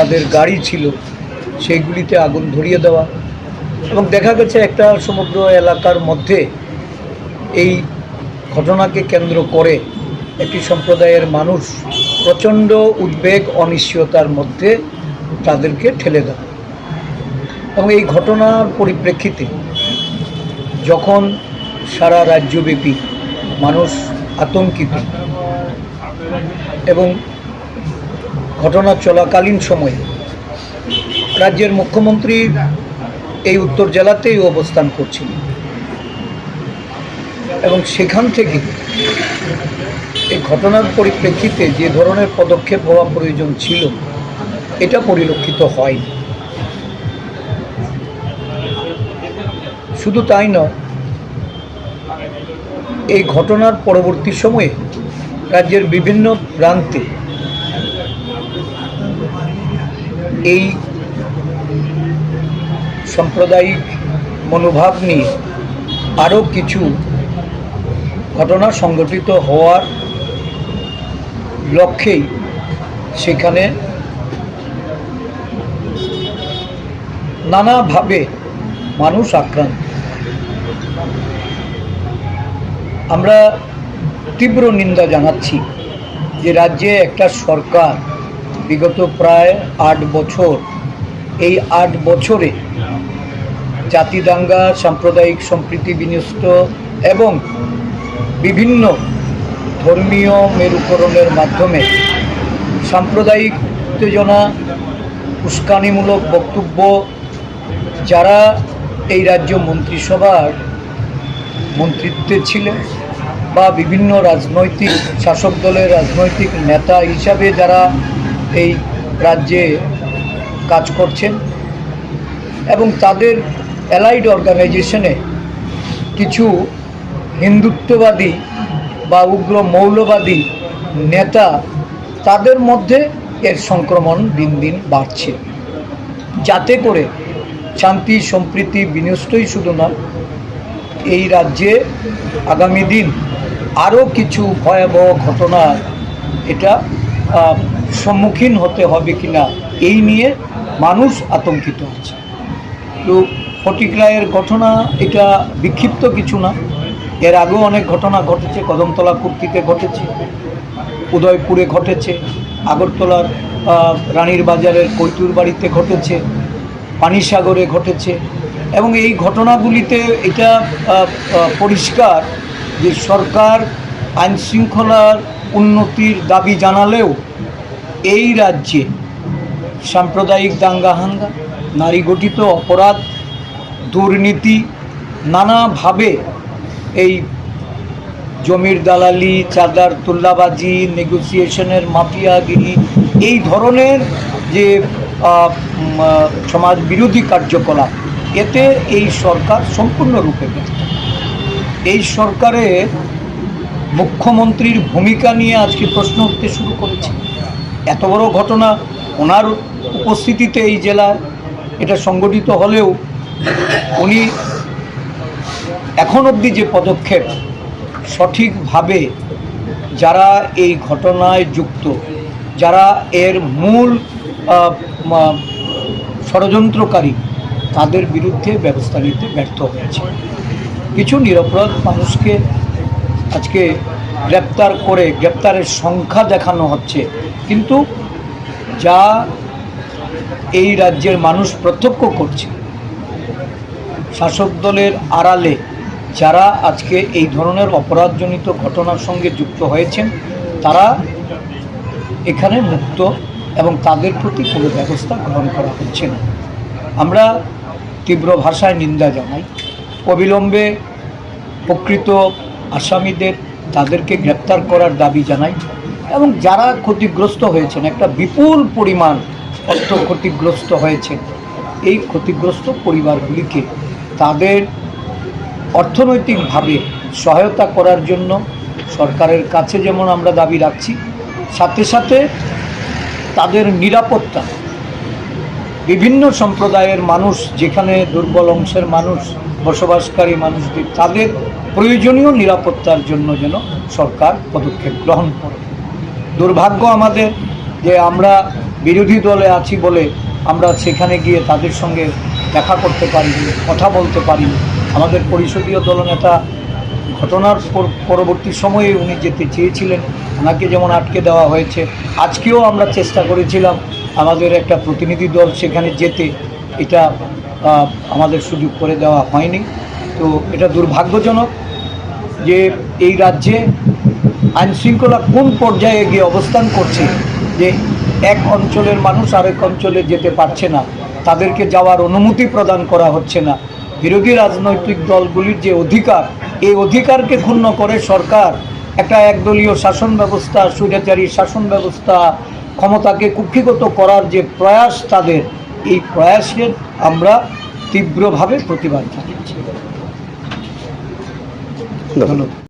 তাদের গাড়ি ছিল সেইগুলিতে আগুন ধরিয়ে দেওয়া, এবং দেখা গেছে একটা সমগ্র এলাকার মধ্যে এই ঘটনাকে কেন্দ্র করে একটি সম্প্রদায়ের মানুষ প্রচণ্ড উদ্বেগ অনিশ্চয়তার মধ্যে তাদেরকে ঠেলে দেয়। এবং এই ঘটনার পরিপ্রেক্ষিতে যখন সারা রাজ্যব্যাপী মানুষ আতঙ্কিত এবং ঘটনা চলাকালীন সময়ে রাজ্যের মুখ্যমন্ত্রী এই উত্তর জেলাতেই অবস্থান করছিলেন, এবং সেখান থেকে এই ঘটনার পরিপ্রেক্ষিতে যে ধরনের পদক্ষেপ হওয়া প্রয়োজন ছিল এটা পরিলক্ষিত হয়নি। শুধু তাই নয়, এই ঘটনার পরবর্তী সময়ে রাজ্যের বিভিন্ন প্রান্তে এই সাম্প্রদায়িক মনোভাব নিয়ে আরও কিছু ঘটনা সংঘটিত হওয়ার লক্ষ্যেই সেখানে নানাভাবে মানুষ আক্রান্ত। আমরা তীব্র নিন্দা জানাচ্ছি যে রাজ্যে একটা সরকার বিগত প্রায় 8 বছর, এই 8 বছরে জাতি দাঙ্গা, সাম্প্রদায়িক সম্প্রীতি বিনষ্ট এবং বিভিন্ন ধর্মীয় মেরুকরণের মাধ্যমে সাম্প্রদায়িক উত্তেজনা, উস্কানিমূলক বক্তব্য, যারা এই রাজ্য মন্ত্রিসভার মন্ত্রিত্বে ছিলেন বা বিভিন্ন রাজনৈতিক শাসক দলের রাজনৈতিক নেতা হিসাবে যারা এই রাজ্যে কাজ করছেন, এবং তাদের অ্যালাইড অর্গানাইজেশনে কিছু হিন্দুত্ববাদী বা উগ্র মৌলবাদী নেতা, তাদের মধ্যে এর সংক্রমণ দিন দিন বাড়ছে, যাতে করে শান্তি সম্প্রীতি বিনষ্টই শুধু নয়, এই রাজ্যে আগামী দিন আরও কিছু ভয়াবহ ঘটনা এটা সম্মুখীন হতে হবে কিনা এই নিয়ে মানুষ আতঙ্কিত আছে। তো ফটিক রায়ের ঘটনা এটা বিক্ষিপ্ত কিছু না, এর আগেও অনেক ঘটনা ঘটেছে। কদমতলা কুর্তিতে ঘটেছে, উদয়পুরে ঘটেছে, আগরতলার রানীর বাজারের কৈতুর বাড়িতে ঘটেছে, পানিসাগরে ঘটেছে, এবং এই ঘটনাগুলিতে এটা পরিষ্কার যে সরকার আইনশৃঙ্খলার উন্নতির দাবি জানালেও এই রাজ্যে সাম্প্রদায়িক দাঙ্গা হাঙ্গা, নারী গঠিত অপরাধ, দুর্নীতি, নানাভাবে এই জমির দালালি, চাঁদার তুল্লাবাজি, নেগোসিয়েশনের মাফিয়াগিরি, এই ধরনের যে সমাজ বিরোধী কার্যকলাপ, এতে এই সরকার সম্পূর্ণরূপে ব্যর্থ। এই সরকারের মুখ্যমন্ত্রীর ভূমিকা নিয়ে আজকে প্রশ্ন উঠতে শুরু করেছে। এত বড় ঘটনা ওনার উপস্থিতিতে এই জেলায় এটা সংগঠিত হলেও উনি এখন অবধি যে পদক্ষেপ সঠিকভাবে যারা এই ঘটনায় যুক্ত, যারা এর মূল ষড়যন্ত্রকারী, তাদের বিরুদ্ধে ব্যবস্থা নিতে ব্যর্থ হয়েছে। কিছু নিরপরাধ মানুষকে আজকে গ্রেপ্তার করে গ্রেপ্তারের সংখ্যা দেখানো হচ্ছে, কিন্তু যা এই রাজ্যের মানুষ প্রত্যক্ষ করছে, শাসক দলের আড়ালে যারা আজকে এই ধরনের অপরাধজনিত ঘটনার সঙ্গে যুক্ত হয়েছেন, তারা এখানে মুক্ত এবং তাদের প্রতি কোনো ব্যবস্থা গ্রহণ করা হচ্ছে না। আমরা তীব্র ভাষায় নিন্দা জানাই। অবিলম্বে প্রকৃত আসামিদের তাদেরকে গ্রেপ্তার করার দাবি জানাই, এবং যারা ক্ষতিগ্রস্ত হয়েছেন, একটা বিপুল পরিমাণ অর্থ ক্ষতিগ্রস্ত হয়েছে, এই ক্ষতিগ্রস্ত পরিবারগুলিকে তাদের অর্থনৈতিকভাবে সহায়তা করার জন্য সরকারের কাছে যেমন আমরা দাবি রাখছি, সাথে সাথে তাদের নিরাপত্তা, বিভিন্ন সম্প্রদায়ের মানুষ, যেখানে দুর্বল অংশের মানুষ বসবাসকারী মানুষদের, তাদের প্রয়োজনীয় নিরাপত্তার জন্য যেন সরকার পদক্ষেপ গ্রহণ করে। দুর্ভাগ্য আমাদের যে আমরা বিরোধী দলে আছি বলে আমরা সেখানে গিয়ে তাদের সঙ্গে দেখা করতে পারি, কথা বলতে পারি। আমাদের পরিষদীয় দলনেতা ঘটনার পরবর্তী সময়ে উনি যেতে চেয়েছিলেন, ওনাকে যেমন আটকে দেওয়া হয়েছে। আজকেও আমরা চেষ্টা করেছিলাম আমাদের একটা প্রতিনিধি দল সেখানে যেতে, এটা আমাদের সুযোগ করে দেওয়া হয়নি। তো এটা দুর্ভাগ্যজনক যে এই রাজ্যে আইনশৃঙ্খলা কোন পর্যায়ে গিয়ে অবস্থান করছে, যে এক অঞ্চলের মানুষ আরেক অঞ্চলে যেতে পারছে না, তাদেরকে যাওয়ার অনুমতি প্রদান করা হচ্ছে না। বিরোধী রাজনৈতিক দলগুলির যে অধিকার, এই অধিকারকে ক্ষুণ্ণ করে সরকার একটা একদলীয় শাসন ব্যবস্থা, স্বৈরাচারী শাসন ব্যবস্থা, ক্ষমতাকে কুক্ষিগত করার যে প্রয়াস তাদের, এই প্রয়াসের আমরা তীব্রভাবে প্রতিবাদ জানাচ্ছি। ধন্যবাদ।